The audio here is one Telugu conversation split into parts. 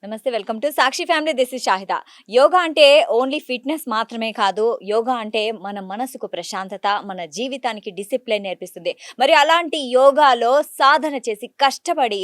నమస్తే. Welcome to Sakshi family. This is Shahida. Yoga అంటే ఓన్లీ ఫిట్‌నెస్ మాత్రమే కాదు. యోగా అంటే మన మనసుకు ప్రశాంతత, మన జీవితానికి డిసిప్లిన్ నేర్పిస్తుంది. మరి అలాంటి యోగాలో సాధన చేసి కష్టపడి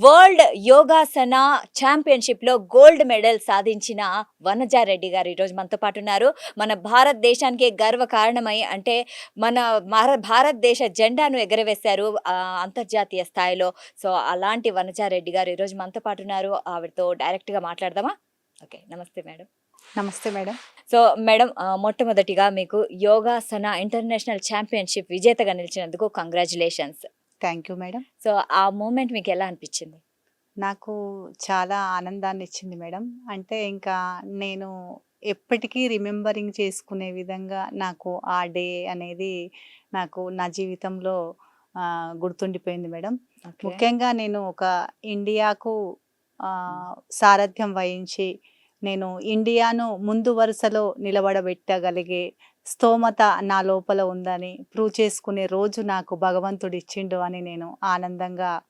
వరల్డ్ యోగాసన ఛాంపియన్‌షిప్‌లో గోల్డ్ మెడల్ సాధించిన వనజారెడ్డి గారు ఈరోజు మనతో పాటు ఉన్నారు. మన భారతదేశానికే గర్వకారణమై అంటే మన భారతదేశ జెండాను ఎగరవేశారు అంతర్జాతీయ స్థాయిలో. సో, అలాంటి వనజారెడ్డి గారు ఈరోజు మనతో పాటు ఉన్నారు. ఆవిడతో డైరెక్ట్‌గా మాట్లాడదామా? ఓకే. నమస్తే మేడం. నమస్తే మేడం. సో, మేడం మొట్టమొదటిగా మీకు యోగాసన ఇంటర్నేషనల్ ఛాంపియన్‌షిప్ విజేతగా నిలిచినందుకు congratulations. Thank you madam. So, ఆ మూమెంట్ మీకెలా అనిపిచ్చింది? నాకు చాలా ఆనందాన్నిచ్చింది మేడం. అంటే ఇంకా నేను ఎప్పటికీ రిమెంబరింగ్ చేసుకునే విధంగా నాకు ఆ డే అనేది నాకు నా జీవితంలో గుర్తుండిపోయింది మేడం. ఓకే. ముఖ్యంగా నేను ఒక ఇండియాకు సారథ్యం వహించి నేను ఇండియాను ముందు వరుసలో నిలబడబెట్టగలిగే స్తోమత నా లోపల ఉందని ప్రూవ్ చేసుకునే రోజు నాకు భగవంతుడు ఇచ్చిండు అని నేను ఆనందంగా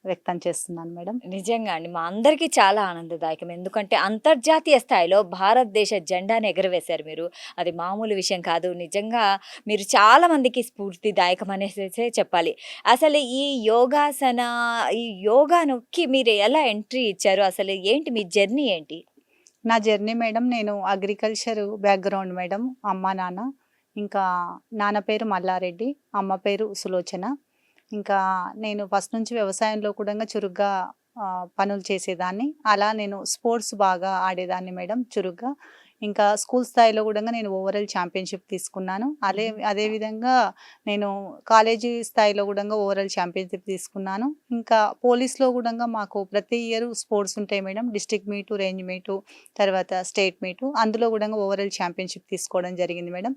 వ్యక్తం చేస్తున్నాను మేడం. నిజంగా అండి. మా అందరికీ చాలా ఆనందదాయకం. ఎందుకంటే అంతర్జాతీయ స్థాయిలో భారతదేశ జెండాను ఎగరవేశారు మీరు. అది మామూలు విషయం కాదు. నిజంగా మీరు చాలా మందికి స్ఫూర్తిదాయకం అనేసేసే చెప్పాలి. అసలు ఈ యోగాసన, ఈ యోగానుకి మీరు ఎలా ఎంట్రీ ఇచ్చారు? అసలు ఏంటి మీ జర్నీ ఏంటి? నా జర్నీ మేడం, నేను అగ్రికల్చర్ బ్యాక్‌గ్రౌండ్ మేడం. అమ్మ, నాన్న. ఇంకా నాన్న పేరు మల్లారెడ్డి, అమ్మ పేరు సులోచన. ఇంకా నేను ఫస్ట్ నుంచి వ్యవసాయంలో కూడంగా చురుగ్గా పనులు చేసేదాన్ని. అలా నేను స్పోర్ట్స్ బాగా ఆడేదాన్ని మేడం చురుగ్గా. ఇంకా స్కూల్ స్థాయిలో కూడంగా నేను ఓవరాల్ ఛాంపియన్‌షిప్ తీసుకున్నాను. అదే విధంగా నేను కాలేజీ స్థాయిలో కూడంగా ఓవరాల్ ఛాంపియన్‌షిప్ తీసుకున్నాను. ఇంకా పోలీస్‌లో కూడంగా మాకు ప్రతి ఇయర్ స్పోర్ట్స్ ఉంటాయి madam. District meet, range meet, తర్వాత స్టేట్ మీటు. అందులో కూడంగా ఓవరాల్ ఛాంపియన్‌షిప్ తీసుకోవడం జరిగింది మేడం.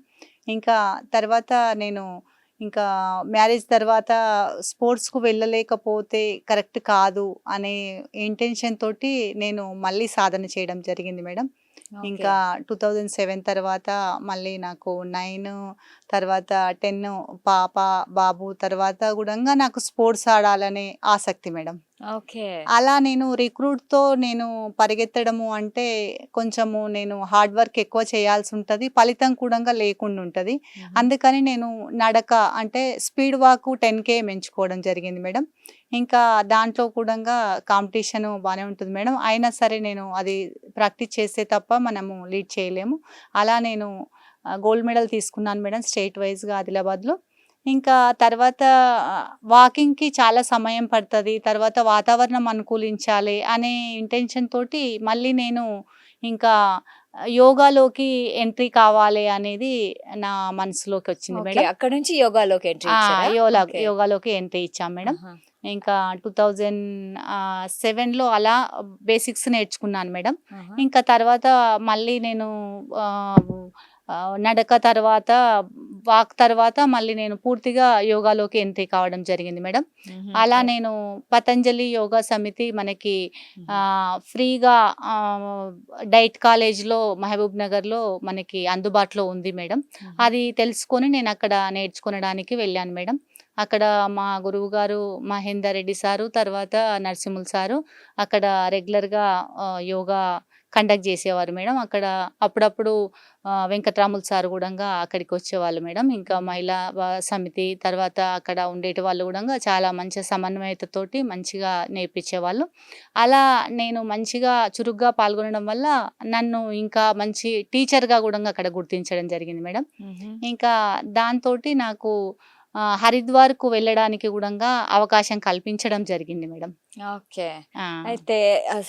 ఇంకా తర్వాత నేను ఇంకా మ్యారేజ్ తర్వాత స్పోర్ట్స్‌కు వెళ్ళలేకపోతే కరెక్ట్ కాదు అనే ఇంటెన్షన్ తోటి నేను మళ్ళీ సాధన చేయడం జరిగింది మేడం. ఓకే. ఇంకా 2007 తర్వాత మళ్ళీ నాకు 9 తర్వాత 10 పాప, బాబు తర్వాత గూడంగా నాకు స్పోర్ట్స్ ఆడాలనే ఆసక్తి మేడం. ఓకే. అలా నేను రిక్రూట్‌తో నేను పరిగెత్తడము అంటే కొంచెము నేను హార్డ్ వర్క్ ఎక్కువ చేయాల్సుంటది. ఫలితం కూడంగా లేకుండుంటది. హుహు. అందుకని నేను నడక అంటే స్పీడ్ వాక్ 10 కేఎం ఎంచుకోవడం జరిగింది మేడం. ఇంకా దాంట్లో కూడంగా కాంపిటీషను బానే ఉంటుంది మేడం. అయినా సరే నేను అది ప్రాక్టీస్ చేస్తే తప్ప మనము లీడ్ చేయలేము. అలా నేను గోల్డ్ మెడల్ తీసుకున్నాను మేడం స్టేట్ వైస్‌గా ఆదిలాబాద్‌లో. ఇంకా తర్వాత వాకింగ్‌కి చాలా సమయం పడతది. తర్వాత వాతావరణం అనుకూలించాలి అనే ఇంటెన్షన్ తోటి మళ్ళీ నేను ఇంకా యోగాలోకి ఎంట్రీ కావాలి అనేది నా మనసులోకొచ్చింది ఓకే. మేడం. అక్కడి నుంచి యోగాలోకి ఎంట్రీ ఆ! ఇచ్చారా? ఓకే. యోగాలోకి ఎంట్రీ ఇచ్చాం మేడం. ఆహా! ఇంకా 2007లో అలా బేసిక్స్ నేర్చుకున్నాను మేడం. ఆహా! ఇంకా తర్వాత మళ్ళీ నేను ఆహ్, నడక తర్వాత, వాక్ తర్వాత మళ్ళీ నేను పూర్తిగా యోగాలోకి ఎంట్రీ కావడం జరిగింది మేడం. హుహు. అలా నేను పతంజలి యోగా సమితి మనకి హుహు. ఫ్రీగా ఆహ్, డైట్ కాలేజ్‌లో మహబూబ్ నగర్‌లో మనకి అందుబాటులో ఉంది మేడం. హుహు. అది తెలుసుకొని నేనక్కడ నేర్చుకొనడానికి వెళ్ళాను మేడం. అక్కడ మా గురువుగారు మహేందర్ రెడ్డి సారు, తర్వాత నరసింహులు సారు అక్కడ రెగ్యులర్‌గా యోగా కండక్ట్ చేసేవారు మేడం. అక్కడ అప్పుడప్పుడు వెంకట్రాములు సారు గూడంగా అక్కడికొచ్చేవాళ్ళు మేడం. ఇంకా మహిళా సమితి తర్వాత అక్కడ ఉండేటి వాళ్ళు గూడంగా చాలా మంచి సమన్వయతతోటి మంచిగా నేర్పించేవాళ్ళు. అలా నేను మంచిగా చురుగ్గా పాల్గొనడం వల్ల నన్ను ఇంకా మంచి టీచర్‌గా గూడంగా అక్కడ గుర్తించడం జరిగింది మేడం. హుహు. ఇంకా దాంతోటి నాకు హరిద్వార్‌కు వెళ్ళడానికి గూడంగా అవకాశం కల్పించడం జరిగింది మేడం. ఓకే. ఆ! అయితే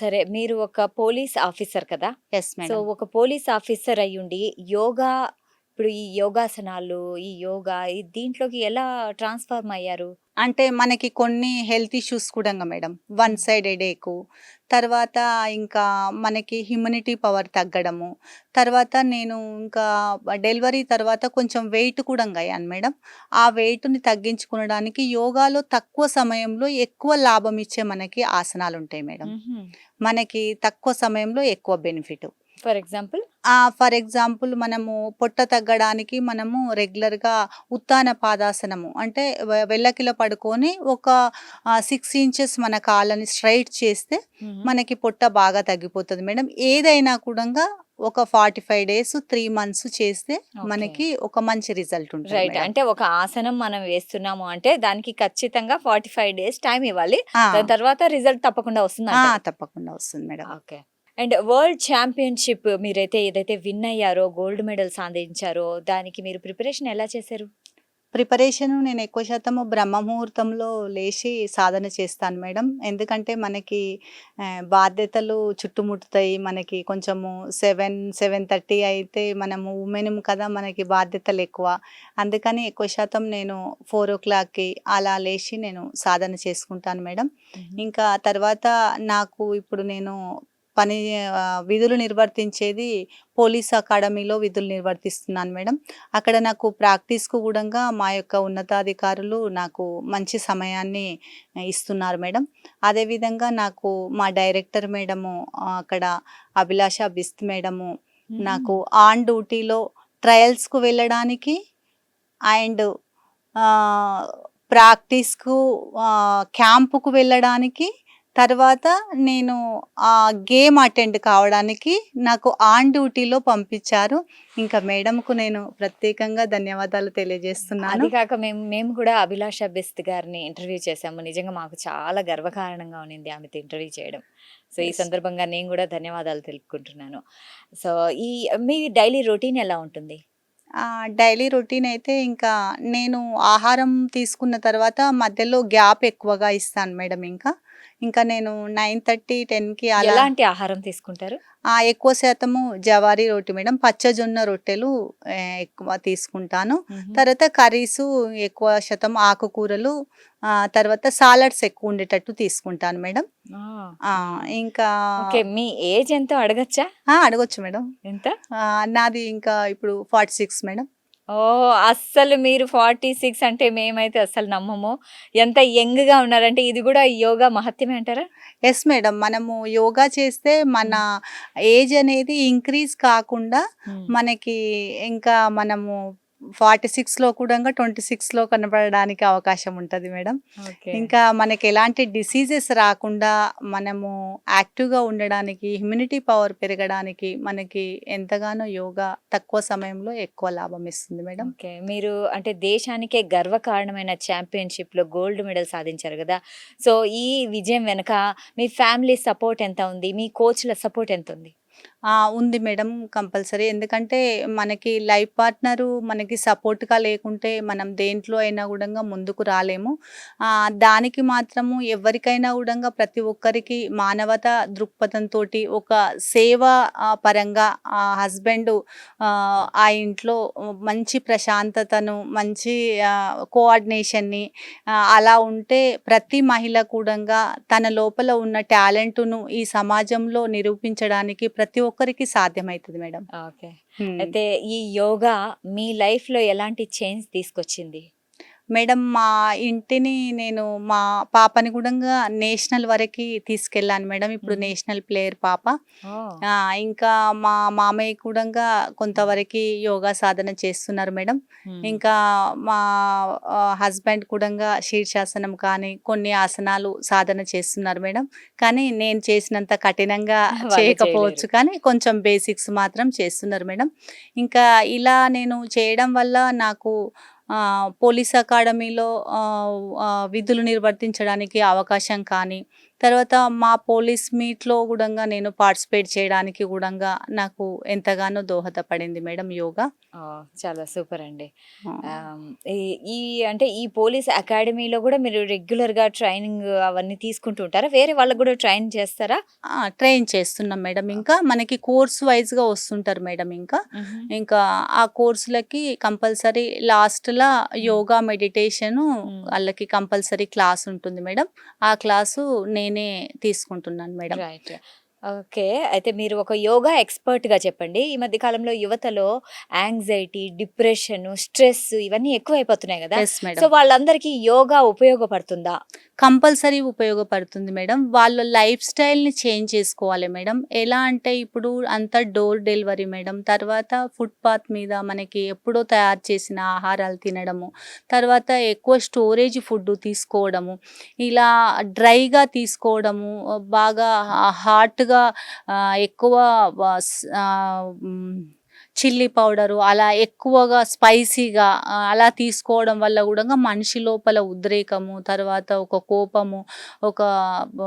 సరే మీరు ఒక పోలీస్ ఆఫీసర్ కదా! Yes so, madam. ఒక పోలీస్ ఆఫీసర్ అయ్యుండి యోగా ఇప్పుడు ఈ యోగాసనాలు, ఈ యోగా దీంట్లోకి ఎలా ట్రాన్స్‌ఫార్మ్ అయ్యారు? అంటే మనకి కొన్ని హెల్త్ ఇష్యూస్ కూడంగా మేడం. వన్ హ్మ్. సైడ్ హెడేకు, తర్వాత ఇంకా మనకి ఇమ్యూనిటీ పవర్ తగ్గడము, తర్వాత నేను ఇంకా డెలివరీ తర్వాత కొంచెం వెయిట్ కూడంగా అయ్యాను మేడం. ఆ వెయిట్‌ని తగ్గించుకొనడానికి యోగాలో తక్కువ సమయంలో ఎక్కువ లాభం ఇచ్చే మనకి ఆసనాలుంటాయి మేడం. హుహు. మనకి తక్కువ సమయంలో ఎక్కువ benefit. For example? For example మనము పొట్ట తగ్గడానికి మనము రెగ్యులర్‌గా ఉత్తాన పాదాసనము అంటే వెల్లకిల పడుకొని ఒక 6 ఇంచెస్ మన కాళ్ళని స్ట్రెయిట్ చేస్తే హుహు. మనకి పొట్ట బాగా తగ్గిపోతది మేడం. ఏదైనా కూడంగా ఒక 45 డేస్, 3 మంత్స్ చేస్తే ఓకే. మనకి ఒక మంచి రిజల్ట్ ఉంటది రైట్. మేడం. అంటే ఒక ఆసనం మనం వేస్తున్నాము అంటే దానికి ఖచ్చితంగా 45 డేస్ టైమ్ ఇవ్వాలి. ఆ! దాని తర్వాత రిజల్ట్ తప్పకుండా ఆ! వస్తుందంటారు. తప్పకుండా వస్తుంది madam. Okay. And world championship మీరైతే ఏదైతే విన్ అయ్యారో, గోల్డ్ మెడల్ సాధించారో దానికి మీరు ప్రిపరేషన్ ఎలా చేశారు? ప్రిపరేషను నేను ఎక్కువ శాతము బ్రహ్మ ముహూర్తంలో లేచి సాధన చేస్తాను మేడం. ఎందుకంటే మనకి బాధ్యతలు చుట్టుముట్టుతాయి. మనకి కొంచెము 7:30 అయితే మనము వుమెనం కదా! మనకి బాధ్యతలెక్కువ. అందుకని ఎక్కువ శాతం నేను 4:00కి అలా లేచి నేను సాధన చేసుకుంటాను మేడం. హుహు. ఇంకా తర్వాత నాకు ఇప్పుడు నేను విధులు నిర్వర్తించేది పోలీస్ అకాడమీలో విధులు నిర్వర్తిస్తున్నాను మేడం. అక్కడ నాకు ప్రాక్టీస్‌కు గూడంగా మా యొక్క ఉన్నతాధికారులు నాకు మంచి సమయాన్ని ఇస్తున్నారు మేడం. అదేవిధంగా నాకు మా డైరెక్టర్ మేడము అక్కడ అభిలాష బిస్త్ మేడము హుహు. నాకు ఆన్ డ్యూటీలో ట్రయల్స్‌కు వెళ్ళడానికి అండ్ ఆహ్, ప్రాక్టీస్‌కు క్యాంపుకు వెళ్ళడానికి, తర్వాత నేను గేమ్ అటెండ్ కావడానికి నాకు ఆన్ డ్యూటీలో పంపించారు. ఇంకా మేడంకు నేను ప్రత్యేకంగా ధన్యవాదాలు తెలియజేస్తున్నాను. అది కాక మేము కూడా అభిలాష బెస్ట్ గారిని ఇంటర్వ్యూ చేశాము. నిజంగా మాకు చాలా గర్వకారణంగా ఉన్నింది ఆమెతో ఇంటర్వ్యూ చేయడం. సో, ఈ యెస్. సందర్భంగా నేను కూడా ధన్యవాదాలు తెలుపుకుంటున్నాను. సో, ఈ మీ డైలీ రొటీన్ ఎలా ఉంటుంది? డైలీ రొటీన్ అయితే ఇంకా నేను ఆహారం తీసుకున్న తర్వాత మధ్యలో గ్యాప్ ఎక్కువగా ఇస్తాను మేడం ఇంకా. ఇంకా నేను 9:30, 10కి అలా ఎలాంటి ఆహారం తీసుకుంటారు? ఎక్కువ శాతము జవారీ రొట్టె మేడం. పచ్చజొన్న రొట్టెలు ఎక్కువ తీసుకుంటాను. హుహు. తర్వాత కర్రీసు ఎక్కువ శాతం ఆకుకూరలు, తర్వాత సాలడ్స్ ఎక్కువ ఉండేటట్టు తీసుకుంటాను మేడం. ఆ! ఆ! హ్మ్. ఇంకా ఓకే. మీ ఏజ్ ఎంతో అడగచ్చా? అడగొచ్చు మేడం. ఎంత? నాది ఇంకా ఇప్పుడు 46 మేడం. ఓహ్! అస్సలు మీరు 46 అంటే మేమైతే అస్సలు నమ్మము. ఎంత యంగ్‌గా ఉన్నారంటే ఇది గూడా యోగా మహత్యమే అంటారా? Yes madam. మనము యోగా చేస్తే మన హ్మ్. ఏజ్ అనేది ఇంక్రీజ్ కాకుండా హ్మ్. మనకి ఇంకా మనము 46లో కూడంగా 26లో కనపడడానికి అవకాశం ఉంటది మేడం. ఓకే. ఇంకా మనకెలాంటి డిసీజెస్ రాకుండా మనము యాక్టివ్‌గా ఉండడానికి, ఇమ్యూనిటీ పవర్ పెరగడానికి మనకి ఎంతగానో యోగా తక్కువ సమయంలో ఎక్కువ లాభం ఇస్తుంది మేడం. ఓకే. మీరు అంటే దేశానికే గర్వకారణమైన ఛాంపియన్‌షిప్‌లో గోల్డ్ మెడల్ సాధించారు గదా! సో, ఈ విజయం వెనక మీ ఫ్యామిలీ సపోర్ట్ ఎంత ఉంది? మీ కోచ్‌ల సపోర్ట్ ఎంతుంది? ఉంది మేడం. కంపల్సరీ. ఎందుకంటే మనకి లైఫ్ పార్ట్నరు మనకి సపోర్ట్‌గా లేకుంటే మనం దేంట్లో అయినా గూడంగా ముందుకు రాలేము. దానికి మాత్రము ఎవ్వరికైనా గూడంగా ప్రతి ఒక్కరికి మానవతా దృక్పథంతోటి ఒక సేవ పరంగా హస్బెండు ఆ ఇంట్లో మంచి ప్రశాంతతను, మంచి కోఆర్డినేషన్‌ని అలా ఉంటే ప్రతి మహిళ కూడంగా తన లోపల ఉన్న టాలెంటును ఈ సమాజంలో నిరూపించడానికి ప్రతి ఒక్కరికి సాధ్యమైతది మేడం. ఓకే. హ్మ్. అయితే ఈ యోగా మీ లైఫ్‌లో ఎలాంటి చేంజ్ తీసుకొచ్చింది? మేడం మా ఇంటిని నేను మా పాపని గూడంగా నేషనల్ వరకి తీసుకెళ్ళాను మేడం. ఇప్పుడు హుహు. నేషనల్ ప్లేయర్ పాప. ఓహ్! ఇంకా మా మామయ్య కూడంగా కొంతవరకి యోగా సాధన చేస్తున్నారు మేడం. హ్మ్. ఇంకా మా హస్బెండ్ కూడంగా శీర్షాసనం కానీ, కొన్ని ఆసనాలు సాధన చేస్తున్నారు మేడం. కానీ నేను చేసినంత కఠినంగా వాళ్ళు చేయకపోవచ్చు చేయలేరు. కానీ, కొంచెం బేసిక్స్ మాత్రం చేస్తున్నారు మేడం. ఇంకా ఇలా నేను చేయడం వల్ల నాకు పోలీస్ అకాడమీలో విధులు నిర్వర్తించడానికి అవకాశం కానీ, తర్వాత మా పోలీస్ మీట్‌లో గూడంగా నేను పార్టిసిపేట్ చేయడానికి గూడంగా నాకు ఎంతగానో దోహదపడింది మేడం యోగా. ఓహ్! చాలా సూపర్ అండి. ఆ! ఆహ్, ఈ ఈ అంటే ఈ పోలీస్ అకాడమీలో గూడా మీరు రెగ్యులర్‌గా ట్రైనింగ్ అవన్నీ తీసుకుంటూ ఉంటారా? వేరే వాళ్ళకి గూడా ట్రైన్ చేస్తారా? ట్రైన్ చేస్తున్నాం మేడం. ఇంకా మనకి కోర్స్ వైస్‌గా వస్తుంటారు మేడం ఇంకా. హుహు. ఇంకా ఆ కోర్సులకి కంపల్సరీ లాస్ట్‌లా హ్మ్. యోగా, మెడిటేషను హ్మ్. ఆళ్ళకి కంపల్సరీ క్లాస్ ఉంటుంది మేడం. ఆ క్లాసు నేనే తీసుకుంటున్నాను మేడం. రైట్. ఓకే. అయితే మీరు ఒక యోగా ఎక్స్‌పర్ట్‌గా చెప్పండి. ఈ మధ్య కాలంలో యువతలో యాంగ్జైటీ, డిప్రెషను, స్ట్రెస్ ఇవన్నీ ఎక్కువైపోతున్నాయి గదా! Yes so, madam. వాళ్ళందరికీ యోగా ఉపయోగపడుతుందా? కంపల్సరీ ఉపయోగపడుతుంది మేడం. వాళ్ళ లైఫ్ స్టైల్‌ని చేంజ్ చేసుకోవాలి మేడం. ఎలా అంటే ఇప్పుడు అంతా డోర్ డెలివరీ మేడం. తర్వాత ఫుట్‌పాత్ మీద మనకి ఎప్పుడో తయారు చేసిన ఆహారాలు తినడము. తర్వాత ఎక్కువ స్టోరేజ్ ఫుడ్ తీసుకోవడము. ఇలా డ్రైగా తీసుకోవడము. బాగా హాట్‌గా ఎక్కువ చిల్లీ పౌడరు అలా ఎక్కువగా స్పైసీగా అలా తీసుకోవడం వల్ల గూడంగా మనిషి లోపల ఉద్రేకము, తర్వాత ఒక కోపము, ఒక బ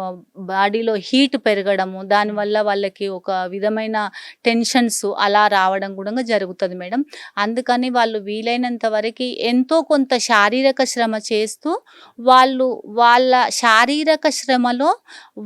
బాడీలో హీట్ పెరగడము, దానివల్ల వాళ్ళకి ఒక విధమైన టెన్షన్స్ అలా రావడం గూడంగా జరుగుతది మేడం. అందుకని వాళ్ళు వీలైనంత వరకి ఎంతో కొంత శారీరక శ్రమ చేస్తూ, వాళ్ళు వాళ్ళ శారీరక శ్రమలో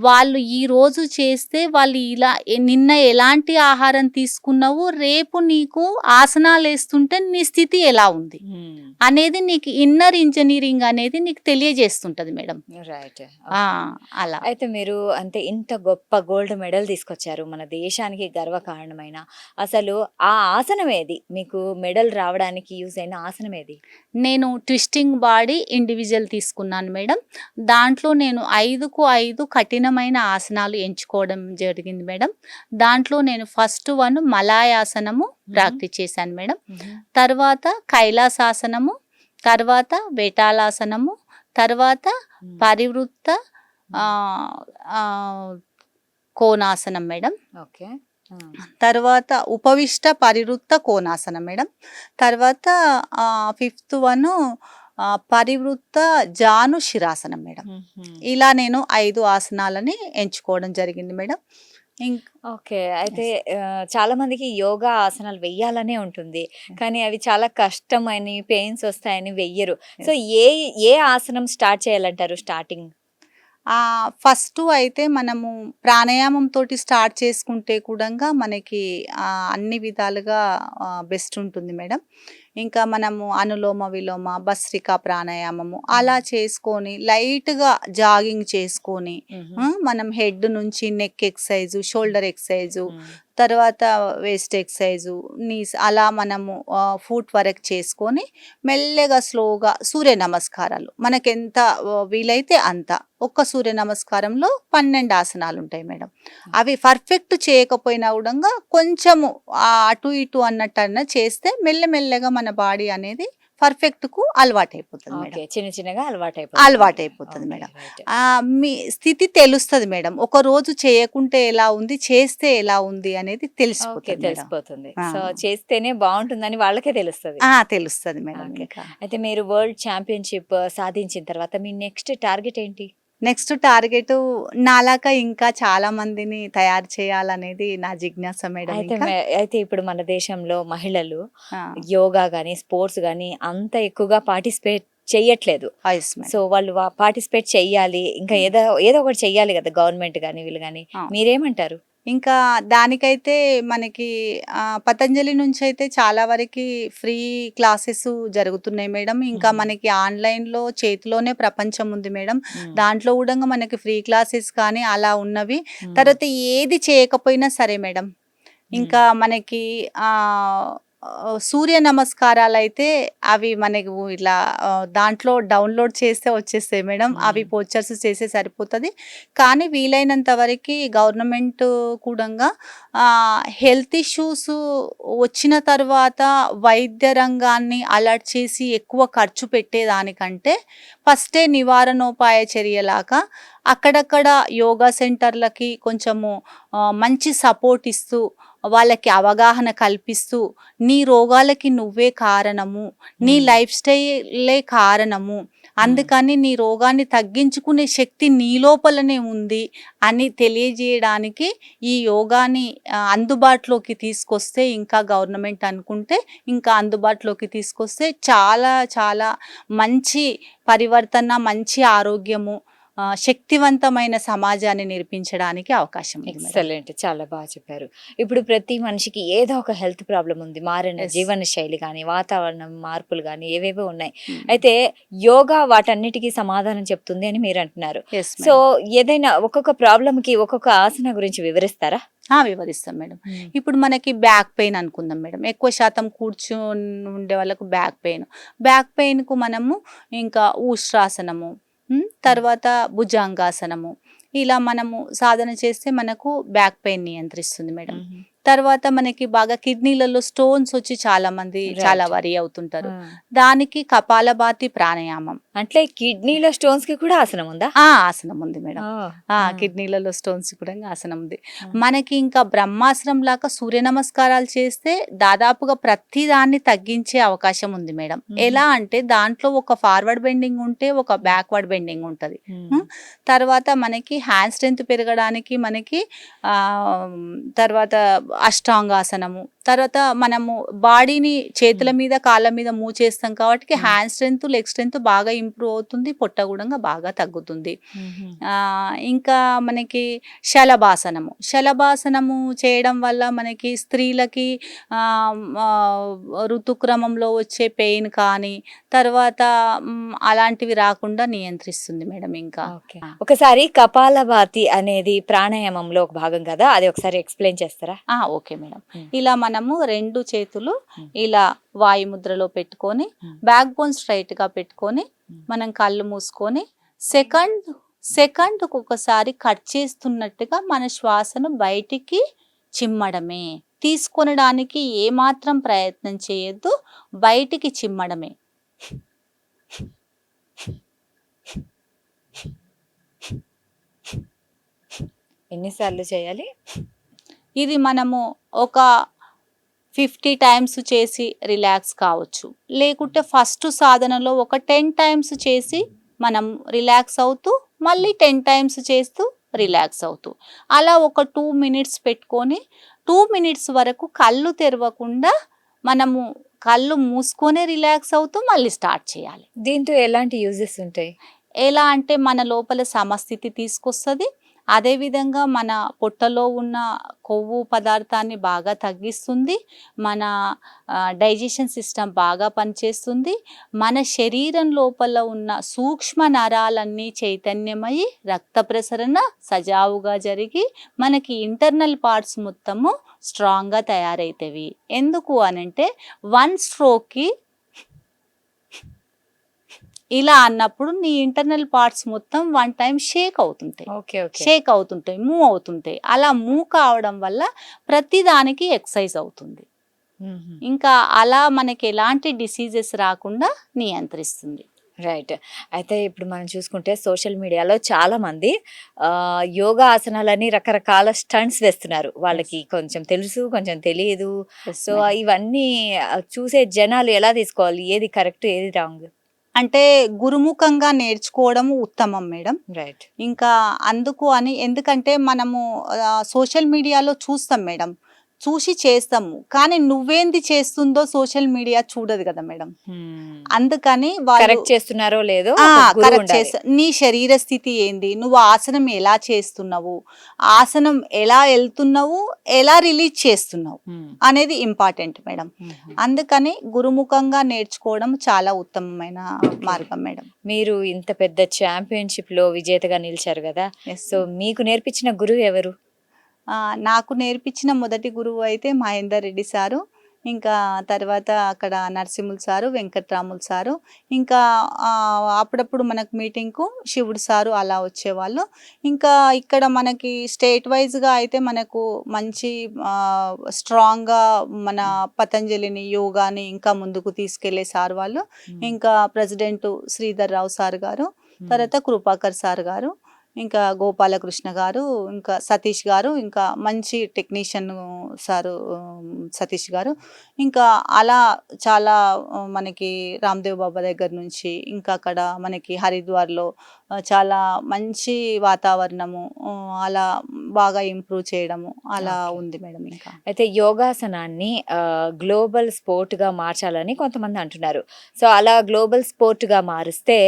వాళ్ళు ఈరోజు చేస్తే వాళ్ళు ఇలా నిన్న ఎలాంటి ఆహారం తీసుకున్నావు, రేపు నీకు ఆసనాలేస్తుంటే నీ స్థితి ఎలా ఉంది హ్మ్. అనేది నీకు ఇన్నర్ ఇంజినీరింగ్ అనేది నీకు తెలియజేస్తుంటది మేడం. రైట్. ఆ! ఓకే. అలా. అయితే మీరు అంటే ఇంత గొప్ప గోల్డ్ మెడల్ తీసుకొచ్చారు. మన దేశానికి గర్వకారణమైన. అసలు ఆ ఆసనం ఏది? మీకు మెడల్ రావడానికి యూజ్ అయిన ఆసనం ఏది? నేను ట్విస్టింగ్ బాడీ ఇండివిజువల్ తీసుకున్నాను మేడం. దాంట్లో నేను 5కు 5 కఠినమైన ఆసనాలు ఎంచుకోవడం జరిగింది మేడం. దాంట్లో నేను ఫస్ట్ వన్ మలాయాసనము ప్రాక్టీస్ చేశాను మేడం. హుహు. తర్వాత కైలాసాసనము, తర్వాత వేటాలాసనము, తర్వాత హ్మ్. పరివృత్త ఆహ్, ఆహ్, కోణాసనం మేడం. ఓకే. ఆ! తర్వాత ఉపవిష్ట పరివృత్త కోణాసనం మేడం. తర్వాత ఫిఫ్త్ వన్ పరివృత్త జాను శిరాసనం మేడం. హుహు. ఇలా నేను 5 ఆసనాలని ఎంచుకోవడం జరిగింది మేడం. ఇంక్ ఓకే. అయితే యెస్. చాలా మందికి యోగా ఆసనాలు వెయ్యాలనే ఉంటుంది. కానీ అవి చాలా కష్టమని, పెయిన్స్ వస్తాయని వెయ్యరు. So, yes. ఏ ఏ ఆసనం స్టార్ట్ చేయాలంటారు స్టార్టింగ్? ఫస్టు అయితే మనము ప్రాణాయామంతోటి స్టార్ట్ చేసుకుంటే కూడంగా మనకి అన్ని విధాలుగా బెస్ట్ ఉంటుంది మేడం. ఇంకా మనము అనులోమ, విలోమ, భస్త్రికా ప్రాణాయామము అలా చేసుకొని లైట్‌గా జాగింగ్ చేసుకొని హుహు. మనం హెడ్ నుంచి నెక్ ఎక్సర్సైజు, షోల్డర్ ఎక్సర్సైజు, హ్మ్. తర్వాత వేస్ట్ ఎక్సర్సైజు, నీస్ అలా మనము ఫూట్ వర్క్ చేసుకొని మెల్లగా స్లోగా సూర్య నమస్కారాలు మనకెంత వీలైతే అంత. ఒక్క సూర్య నమస్కారంలో 12 ఆసనాలుంటాయి మేడం. అవి పర్ఫెక్ట్ చేయకపోయినా గూడంగా కొంచెము అటు ఇటు అన్నట్టన్నా చేస్తే మెల్లమెల్లగా మన బాడీ అనేది పర్ఫెక్ట్‌కు అలవాటయిపోతది మేడం. ఓకే. చిన్న చిన్నగా అలవాటైపోతుంది. అలవాటయిపోతది ఓకే. మేడం. రైట్. మీ స్థితి తెలుస్తది మేడం. ఒకరోజు చేయకుంటే ఎలా ఉంది, చేస్తే ఎలా ఉంది అనేది ఓకే. తెలిసిపోతది మేడం. తెలిసిపోతుంది. ఆ! సో, చేస్తేనే బావుంటుందని వాళ్ళకే తెలుస్తది. తెలుస్తది మేడం ఓకే. ఇంకా. అయితే మీరు వరల్డ్ ఛాంపియన్‌షిప్ సాధించిన తర్వాత మీ నెక్స్ట్ టార్గెట్ ఏంటి? నెక్స్ట్ టార్గెటు నాలాగా ఇంకా చాలా మందిని తయారు చేయాలనేది నా జిజ్ఞాస మేడం అయితే ఇంకా. అయితే ఇప్పుడు మన దేశంలో మహిళలు ఆ! యోగా గాని, స్పోర్ట్స్ గాని అంత ఎక్కువగా పార్టిసిపేట్ చెయ్యట్లేదు. Yes so, madam. వాళ్ళు పార్టిసిపేట్ చెయ్యాలి. ఇంకా హ్మ్. ఏదో ఏదో ఒకటి చెయ్యాలి గదా! గవర్నమెంట్ గాని, వీళ్ళు గాని. అవును. మీరేమంటారు? ఇంకా దానికైతే మనకి పతంజలి నుంచయితే చాలా వరకి ఫ్రీ క్లాసెసు జరుగుతున్నాయి మేడం. ఇంకా హుహు. మనకి ఆన్‌లైన్‌లో చేతిలోనే ప్రపంచం ఉంది మేడం. హ్మ్. దాంట్లో గూడంగా మనకి ఫ్రీ క్లాసెస్ కానీ అలా ఉన్నవి. హ్మ్. తర్వాత ఏది చేయకపోయినా సరే మేడం. హ్మ్. ఇంకా మనకి సూర్య నమస్కారాలైతే అవి మనకు ఇట్లా దాంట్లో డౌన్‌లోడ్ చేస్తే వచ్చేస్తాయి మేడం. అవి హ్మ్. పోస్చర్స్ చేస్తే సరిపోతది. కానీ వీలైనంత వరకి గవర్నమెంట్ కూడంగా హెల్త్ ఇష్యూస్ వచ్చిన తర్వాత వైద్య రంగాన్ని అలర్ట్ చేసి ఎక్కువ ఖర్చు పెట్టేదానికంటే ఫస్టే నివారణోపాయ చర్యలాగా అక్కడక్కడ యోగా సెంటర్‌లకి కొంచెము మంచి సపోర్ట్ ఇస్తూ, వాళ్ళకి అవగాహన కల్పిస్తూ, నీ రోగాలకి నువ్వే కారణము, నీ హ్మ్. లైఫ్ స్టైలే కారణము, హ్మ్. అందుకని నీ రోగాన్ని తగ్గించుకునే శక్తి నీ లోపలనే ఉంది అని తెలియజేయడానికి ఈ యోగాని అందుబాటులోకి తీసుకొస్తే ఇంకా గవర్నమెంట్ అనుకుంటే ఇంకా అందుబాటులోకి తీసుకొస్తే చాలా చాలా మంచి పరివర్తన, మంచి ఆరోగ్యము, శక్తివంతమైన సమాజాన్ని నిర్మించడానికి అవకాశం ఉంది మేడం. ఎక్సలెంట్, చాలా బాగా చెప్పారు. ఇప్పుడు ప్రతి మనిషికి ఏదో ఒక హెల్త్ ప్రాబ్లం ఉంది, మారిన Yes. జీవన శైలి కానీ వాతావరణం మార్పులు కానీ ఏవేవో ఉన్నాయి. Hmm. అయితే యోగా వాటన్నిటికీ సమాధానం చెప్తుంది అని మీరు అంటున్నారు. Yes, so madam. ఏదైనా ఒక్కొక్క ప్రాబ్లమ్ కి ఒక్కొక్క ఆసన గురించి వివరిస్తారా? వివరిస్తాం మేడం. ఇప్పుడు మనకి బ్యాక్ పెయిన్ అనుకుందాం మేడం, ఎక్కువ శాతం కూర్చొని ఉండే వాళ్ళకు బ్యాక్ పెయిన్ కు మనము ఇంకా ఊష్ట్రాసనము, తర్వాత భుజంగాసనము, ఇలా మనము సాధన చేస్తే మనకు బ్యాక్ పెయిన్ నియంత్రిస్తుంది మేడం. తర్వాత మనకి బాగా కిడ్నీలలో స్టోన్స్ వచ్చి చాలా మంది చాలా Right. వరి అవుతుంటారు. దానికి కపాలభాతి ప్రాణాయామం, అంటే కిడ్నీలో స్టోన్స్ కి కూడా ఆసనం ఉందా? ఆసనం ఉంది మేడం. కిడ్నీలలో స్టోన్స్ కూడా ఆసనం ఉంది. మనకి ఇంకా బ్రహ్మాసనం లాగా సూర్య నమస్కారాలు చేస్తే దాదాపుగా ప్రతి దాన్ని తగ్గించే అవకాశం ఉంది మేడం. ఎలా అంటే దాంట్లో ఒక ఫార్వర్డ్ బెండింగ్ ఉంటే ఒక బ్యాక్వర్డ్ బెండింగ్ ఉంటది. తర్వాత మనకి హ్యాండ్ స్ట్రెంత్ పెరగడానికి మనకి తర్వాత అష్టాంగాసనము, తర్వాత మనము బాడీని చేతుల మీద కాళ్ళ మీద మూవ్ చేస్తాం కాబట్టి హ్యాండ్ స్ట్రెంత్ లెగ్ స్ట్రెంత్ బాగా ఇంప్రూవ్ అవుతుంది, పొట్ట కూడా బాగా తగ్గుతుంది. ఇంకా మనకి శలభాసనము చేయడం వల్ల మనకి స్త్రీలకి ఋతుక్రమంలో వచ్చే పెయిన్ కానీ తర్వాత అలాంటివి రాకుండా నియంత్రిస్తుంది మేడం. ఇంకా ఒకసారి కపాలభాతి అనేది ప్రాణాయామంలో ఒక భాగం కదా, అది ఒకసారి ఎక్స్ప్లెయిన్ చేస్తారా? Okay madam. ఇలా మనము 2 చేతులు ఇలా వాయుముద్రలో పెట్టుకొని బ్యాక్ బోన్ స్ట్రైట్ గా పెట్టుకొని మనం కళ్ళు మూసుకొని సెకండ్కు ఒకసారి కట్ చేస్తున్నట్టుగా మన శ్వాసను బయటికి చిమ్మడమే. తీసుకొనడానికి ఏమాత్రం ప్రయత్నం చేయొద్దు, బయటికి చిమ్మడమే. ఎన్నిసార్లు చేయాలి? ఇది మనము ఒక 50 టైమ్స్ చేసి రిలాక్స్ కావచ్చు, లేకుంటే ఫస్ట్ సాధనలో ఒక 10 టైమ్స్ చేసి మనం రిలాక్స్ అవుతూ మళ్ళీ 10 టైమ్స్ చేస్తూ రిలాక్స్ అవుతూ అలా ఒక 2 మినిట్స్ పెట్టుకొని 2 మినిట్స్ వరకు కళ్ళు తెరవకుండా మనము కళ్ళు మూసుకొనే రిలాక్స్ అవుతూ మళ్ళీ స్టార్ట్ చేయాలి. దీంతో ఎలాంటి యూజెస్ ఉంటాయి? ఎలా అంటే మన లోపల సమస్థితి తీసుకొస్తుంది, అదేవిధంగా మన పొట్టలో ఉన్న కొవ్వు పదార్థాన్ని బాగా తగ్గిస్తుంది, మన డైజెషన్ సిస్టమ్ బాగా పనిచేస్తుంది, మన శరీరం లోపల ఉన్న సూక్ష్మ నరాలన్నీ చైతన్యమై రక్త ప్రసరణ సజావుగా జరిగి మనకి ఇంటర్నల్ పార్ట్స్ మొత్తము స్ట్రాంగ్గా తయారవుతాయి. ఎందుకు అనంటే 1 స్ట్రోక్కి ఇలా అన్నప్పుడు నీ ఇంటర్నల్ పార్ట్స్ మొత్తం 1 టైం షేక్ అవుతుంటాయి, మూవ్ అవుతుంటాయి. అలా మూవ్ కావడం వల్ల ప్రతి దానికి ఎక్సర్సైజ్ అవుతుంది. ఇంకా అలా మనకి ఎలాంటి డిసీజెస్ రాకుండా నియంత్రిస్తుంది. రైట్. అయితే ఇప్పుడు మనం చూసుకుంటే సోషల్ మీడియాలో చాలా మంది యోగా ఆసనాలని రకరకాల స్టంట్స్ వేస్తున్నారు. వాళ్ళకి కొంచెం తెలుసు, కొంచెం తెలియదు. సో ఇవన్నీ చూసే జనాలు ఎలా తీసుకోవాలి, ఏది కరెక్ట్ ఏది రాంగ్? అంటే గురుముఖంగా నేర్చుకోవడం ఉత్తమం మేడం. రైట్. ఇంకా ఎందుకంటే మనము సోషల్ మీడియాలో చూస్తాం మేడం, చూసి చేస్తాము, కానీ నువ్వేంది చేస్తుందో సోషల్ మీడియా చూడదు కదా మేడం. అందుకని కరెక్ట్ చేస్తున్నారో లేదో నీ శరీర స్థితి ఏంది, నువ్వు ఆసనం ఎలా చేస్తున్నావు, ఆసనం ఎలా వెళ్తున్నావు, ఎలా రిలీజ్ చేస్తున్నావు అనేది ఇంపార్టెంట్ మేడం. అందుకని గురుముఖంగా నేర్చుకోవడం చాలా ఉత్తమమైన మార్గం మేడం. మీరు ఇంత పెద్ద ఛాంపియన్షిప్ లో విజేతగా నిలిచారు కదా, సో మీకు నేర్పించిన గురువు ఎవరు? నాకు నేర్పించిన మొదటి గురువు అయితే మహేందర్ రెడ్డి సారు, ఇంకా తర్వాత అక్కడ నరసింహులు సారు, వెంకట్రాములు సారు, ఇంకా అప్పుడప్పుడు మనకు మీటింగ్కు శివుడు సారు అలా వచ్చేవాళ్ళు. ఇంకా ఇక్కడ మనకి స్టేట్ వైజ్గా అయితే మనకు మంచి స్ట్రాంగ్గా మన పతంజలిని యోగాని ఇంకా ముందుకు తీసుకెళ్లే సార్ వాళ్ళు, ఇంకా ప్రెసిడెంట్ శ్రీధర్ రావు సార్ గారు, తర్వాత కృపాకర్ సార్ గారు, ఇంకా గోపాలకృష్ణ గారు, ఇంకా సతీష్ గారు, ఇంకా మంచి టెక్నీషియన్ సారు సతీష్ గారు, ఇంకా అలా చాలా మనకి రామ్దేవ్ బాబా దగ్గర నుంచి ఇంకా అక్కడ మనకి హరిద్వార్లో చాలా మంచి వాతావరణము, అలా బాగా ఇంప్రూవ్ చేయడము అలా ఉంది మేడం. ఇంకా అయితే యోగాసనాన్ని గ్లోబల్ స్పోర్ట్గా మార్చాలని కొంతమంది అంటున్నారు. సో అలా గ్లోబల్ స్పోర్ట్గా మారిస్తే